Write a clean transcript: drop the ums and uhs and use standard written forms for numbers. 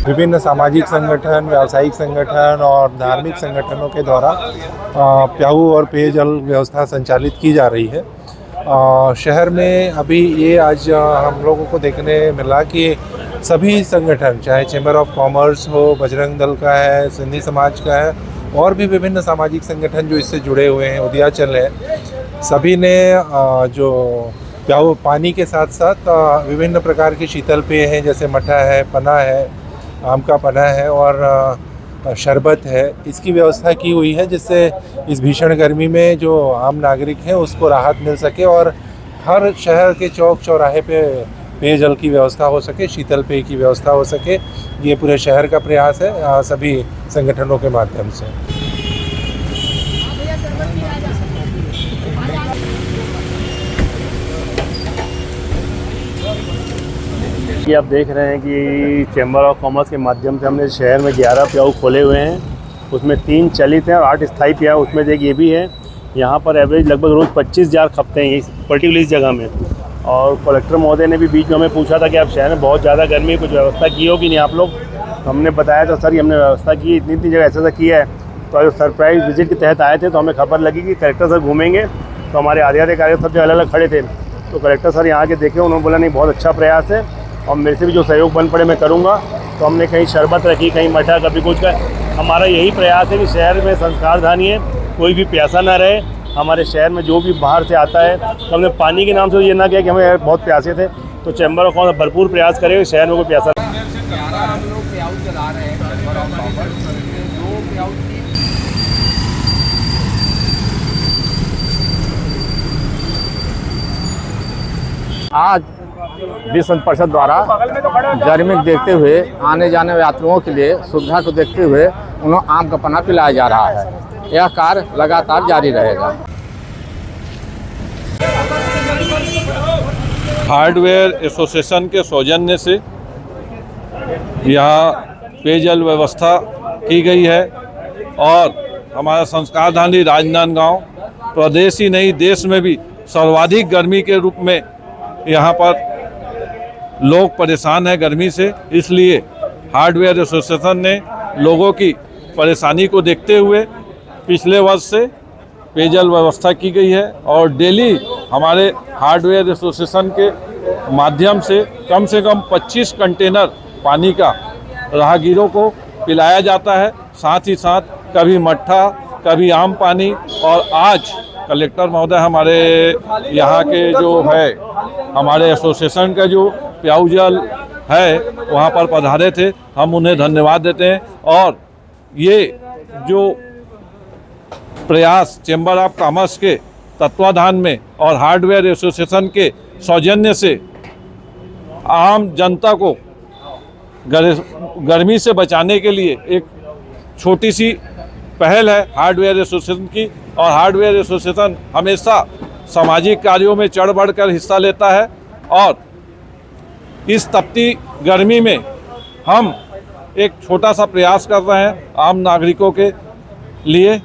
विभिन्न सामाजिक संगठन, व्यावसायिक संगठन और धार्मिक संगठनों के द्वारा प्याऊ और पेयजल व्यवस्था संचालित की जा रही है। शहर में अभी ये आज हम लोगों को देखने मिला कि सभी संगठन, चाहे चैम्बर ऑफ कॉमर्स हो, बजरंग दल का है, सिंधी समाज का है और भी विभिन्न सामाजिक संगठन जो इससे जुड़े हुए हैं, उदयाचल है, सभी ने जो प्याऊ पानी के साथ साथ विभिन्न प्रकार के शीतल पेय हैं, जैसे मठा है, पना है, आम का पना है और शरबत है, इसकी व्यवस्था की हुई है, जिससे इस भीषण गर्मी में जो आम नागरिक हैं उसको राहत मिल सके और हर शहर के चौक चौराहे पे पेयजल की व्यवस्था हो सके, शीतल पेय की व्यवस्था हो सके। ये पूरे शहर का प्रयास है सभी संगठनों के माध्यम से। कि आप देख रहे हैं कि चैम्बर ऑफ कॉमर्स के माध्यम से हमने शहर में 11 प्याऊ खोले हुए हैं, उसमें 3 चलित हैं और 8 स्थायी प्याऊ उसमें एक ये भी है। यहाँ पर एवरेज लगभग रोज़ 25 जार खपते हैं इस पर्टिकुलर इस जगह में। और कलेक्टर महोदय ने भी बीच में हमें पूछा था कि आप शहर में बहुत ज़्यादा गर्मी, कुछ व्यवस्था की होगी नहीं आप लोग। हमने बताया था सर हमने व्यवस्था की, इतनी जगह ऐसा किया है। तो आज सरप्राइज़ विजिट के तहत आए थे तो हमें खबर लगी कि कलेक्टर सर घूमेंगे, तो हमारे आधे कार्यकर्ता सब अलग अलग खड़े थे। तो कलेक्टर सर यहाँ के देखे, उन्होंने बोला नहीं बहुत अच्छा प्रयास है और मेरे से भी जो सहयोग बन पड़े मैं करूँगा। तो हमने कहीं शरबत रखी, कहीं मठा, कभी कुछ का। हमारा यही प्रयास है कि शहर में संस्कारधानी है, कोई भी प्यासा ना रहे। हमारे शहर में जो भी बाहर से आता है, तो हमने पानी के नाम से ये ना किया कि हमें बहुत प्यासे थे। तो चैम्बर ऑफ कॉमर्स भरपूर प्रयास करें शहर में कोई प्यासा। हम लोग प्याऊ चला रहे हैं चैम्बर ऑफ कॉमर्स, जो प्याऊ की आज विश्व परिषद द्वारा गर्मी को देखते हुए आने जाने वाले यात्रियों के लिए सुविधा को देखते हुए उन्हें आम का पन्ना पिलाया जा रहा है। यह कार्य लगातार जारी रहेगा। हार्डवेयर एसोसिएशन के सौजन्य से यहाँ पेयजल व्यवस्था की गई है और हमारा संस्कारधानी राजनांदगांव प्रदेश ही नहीं देश में भी सर्वाधिक गर्मी के रूप में यहाँ पर लोग परेशान हैं गर्मी से। इसलिए हार्डवेयर एसोसिएशन ने लोगों की परेशानी को देखते हुए पिछले वर्ष से पेयजल व्यवस्था की गई है और डेली हमारे हार्डवेयर एसोसिएशन के माध्यम से कम 25 कंटेनर पानी का राहगीरों को पिलाया जाता है। साथ ही साथ कभी मट्ठा, कभी आम पानी। और आज कलेक्टर महोदय हमारे यहाँ के जो है हमारे एसोसिएशन का जो प्याऊ जल है वहाँ पर पधारे थे, हम उन्हें धन्यवाद देते हैं। और ये जो प्रयास चैम्बर ऑफ कॉमर्स के तत्वाधान में और हार्डवेयर एसोसिएशन के सौजन्य से आम जनता को गर्मी से बचाने के लिए एक छोटी सी पहल है हार्डवेयर एसोसिएशन की। और हार्डवेयर एसोसिएशन हमेशा सामाजिक कार्यों में चढ़ बढ़ कर हिस्सा लेता है और इस तपती गर्मी में हम एक छोटा सा प्रयास कर रहे हैं आम नागरिकों के लिए।